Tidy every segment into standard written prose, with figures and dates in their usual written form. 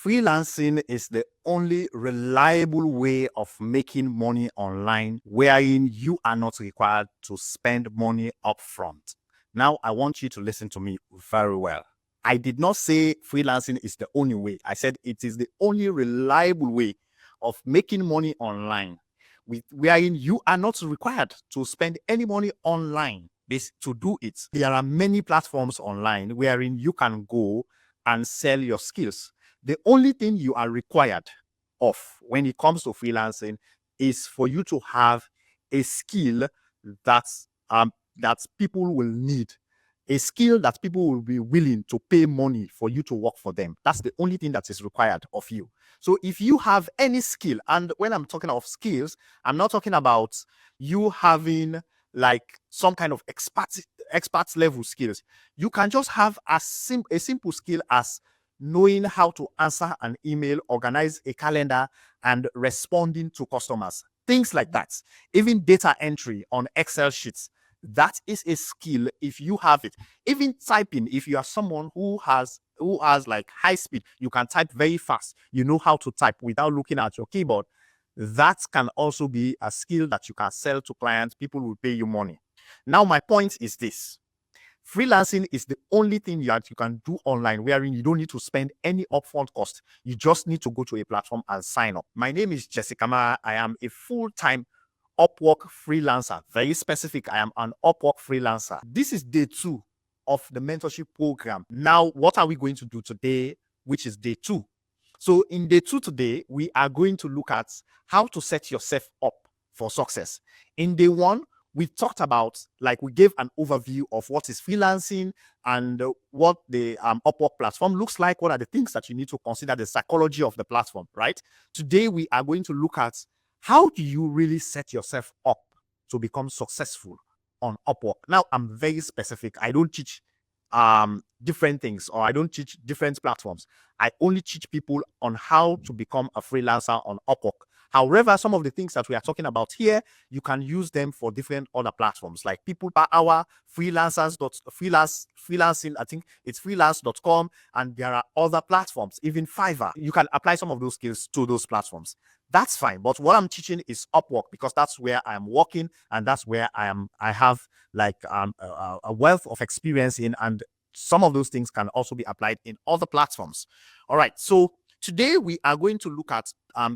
Freelancing is the only reliable way of making money online wherein you are not required to spend money upfront. Now, I want you to listen to me very well. I did not say freelancing is the only way. I said it is the only reliable way of making money online wherein you are not required to spend any money online to do it. There are many platforms online wherein you can go and sell your skills. The only thing you are required of when it comes to freelancing is for you to have a skill that people will need, a skill that people will be willing to pay money for you to work for them. That's the only thing that is required of you. So if you have any skill, and when I'm talking of skills, I'm not talking about you having like some kind of expert level skills. You can just have a simple skill as knowing how to answer an email, organize a calendar, and responding to customers. Things like that. Even data entry on Excel sheets. That is a skill if you have it. Even typing, if you are someone who has like high speed, you can type very fast. You know how to type without looking at your keyboard. That can also be a skill that you can sell to clients. People will pay you money. Now, my point is this. Freelancing is the only thing that you can do online wherein you don't need to spend any upfront cost. You just need to go to a platform and sign up. My name is Jessica Mara. I am a full-time Upwork freelancer. Very specific. I am an Upwork freelancer. This is day 2 of the mentorship program. Now, what are we going to do today, which is day 2? So in day 2 today, we are going to look at how to set yourself up for success. In day 1, we talked about, like, we gave an overview of what is freelancing and what the Upwork platform looks like. What are the things that you need to consider, the psychology of the platform, right? Today, we are going to look at how do you really set yourself up to become successful on Upwork. Now, I'm very specific. I don't teach different things, or I don't teach different platforms. I only teach people on how to become a freelancer on Upwork. However, some of the things that we are talking about here, you can use them for different other platforms like People Per Hour, freelancing, I think it's freelance.com, and there are other platforms, even Fiverr. You can apply some of those skills to those platforms. That's fine. But what I'm teaching is Upwork, because that's where I am working and that's where I have like a wealth of experience in, and some of those things can also be applied in other platforms. All right. So today we are going to look at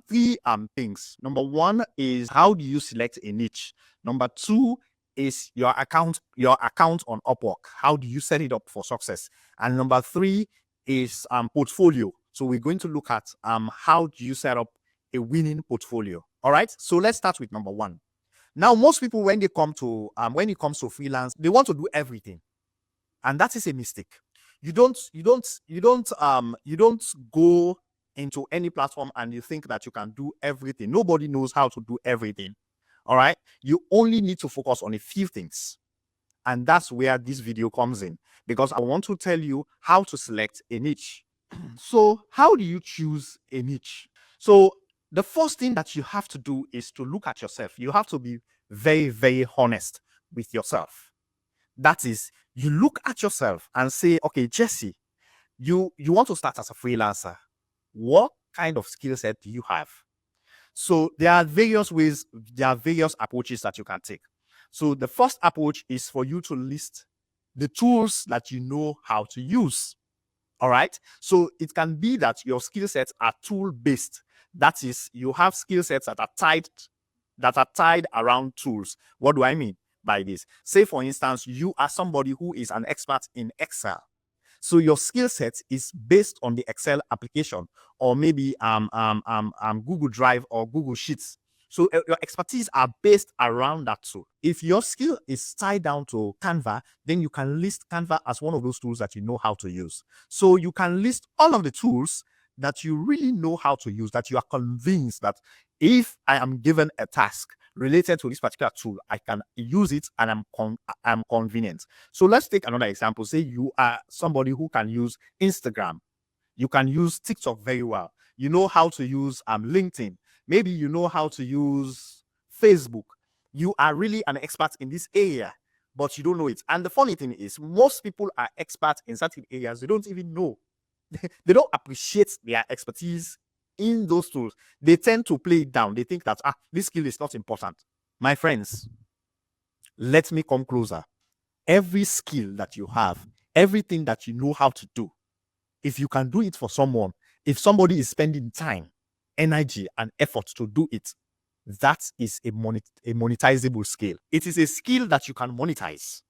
3 things. Number 1 is how do you select a niche? Number 2 is your account on Upwork. How do you set it up for success? And number 3 is portfolio. So we're going to look at how do you set up a winning portfolio. All right. So let's start with number 1. Now, most people, when it comes to freelance, they want to do everything, and that is a mistake. You don't go into any platform and you think that you can do everything. Nobody knows how to do everything. All right. You only need to focus on a few things. And that's where this video comes in, because I want to tell you how to select a niche. So how do you choose a niche? So the first thing that you have to do is to look at yourself. You have to be very, very honest with yourself. That is, you look at yourself and say, okay, Jesse, you want to start as a freelancer. What kind of skill set do you have? So there are various ways, there are various approaches that you can take. So the first approach is for you to list the tools that you know how to use. All right. So it can be that your skill sets are tool based. That is, you have skill sets that are tied around tools. What do I mean by this? Say, for instance, you are somebody who is an expert in Excel. So your skill set is based on the Excel application, or maybe Google Drive or Google Sheets. So your expertise are based around that tool. If your skill is tied down to Canva, then you can list Canva as one of those tools that you know how to use. So you can list all of the tools that you really know how to use, that you are convinced that if I am given a task related to this particular tool, I can use it and I'm convenient. So let's take another example. Say you are somebody who can use Instagram. You can use TikTok very well. You know how to use LinkedIn. Maybe you know how to use Facebook. You are really an expert in this area, but you don't know it. And the funny thing is, most people are experts in certain areas. They don't even know they don't appreciate their expertise in those tools. They tend to play it down. They think that this skill is not important. My friends, let me come closer. Every skill that you have, everything that you know how to do, if you can do it for someone, if somebody is spending time, energy, and effort to do it, that is a monetizable skill. It is a skill that you can monetize.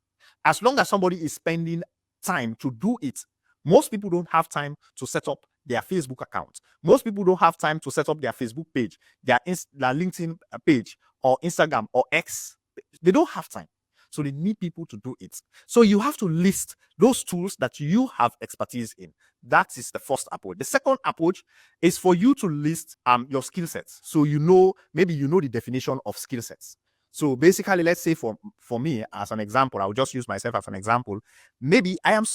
As long as somebody is spending time to do it, most people don't have time to set up their Facebook account. Most people don't have time to set up their Facebook page, their LinkedIn page, or Instagram or X. They don't have time. So they need people to do it. So you have to list those tools that you have expertise in. That is the first approach. The second approach is for you to list your skill sets. So maybe you know the definition of skill sets. So basically, let's say for me, as an example, I'll just use myself as an example. Maybe I am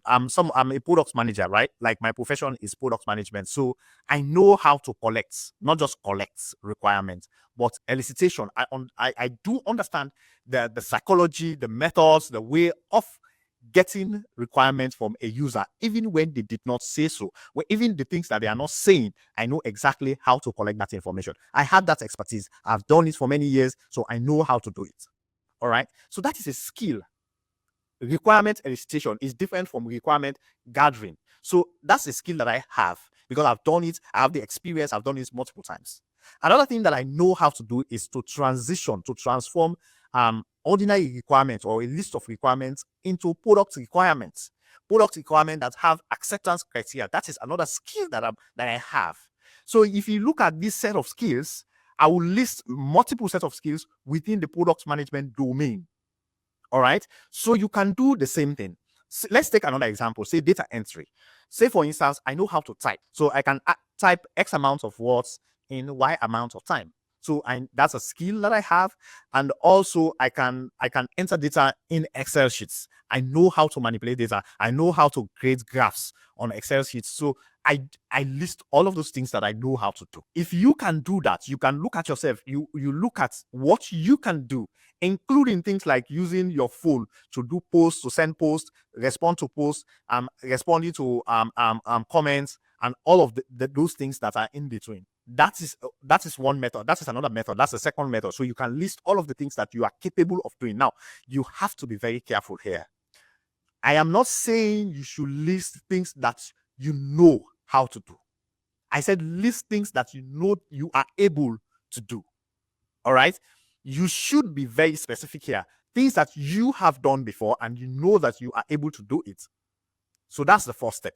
I'm a product manager, right? Like my profession is product management. So I know how to collect, not just collect requirements, but elicitation. I do understand the psychology, the methods, the way of getting requirements from a user, even when they did not say so. Even the things that they are not saying, I know exactly how to collect that information. I have that expertise. I've done it for many years, so I know how to do it. All right. So that is a skill. Requirement elicitation is different from requirement gathering. So that's a skill that I have because I've done it. I have the experience. I've done it multiple times. Another thing that I know how to do is to transform ordinary requirements or a list of requirements into product requirements. Product requirements that have acceptance criteria. That is another skill that I have. So if you look at this set of skills, I will list multiple set of skills within the product management domain. All right. So you can do the same thing. So let's take another example. Say data entry. Say, for instance, I know how to type. So I can type X amount of words in Y amount of time. So that's a skill that I have. And also I can enter data in Excel sheets. I know how to manipulate data. I know how to create graphs on Excel sheets. So I list all of those things that I know how to do. If you can do that, you can look at yourself. You look at what you can do, including things like using your phone to do posts, to send posts, respond to posts, responding to comments, and all of those things that are in between. That is one method. That is another method. That's the second method. So you can list all of the things that you are capable of doing. Now, you have to be very careful here. I am not saying you should list things that you know how to do. I said list things that you know you are able to do. All right? You should be very specific here. Things that you have done before and you know that you are able to do it. So that's the first step.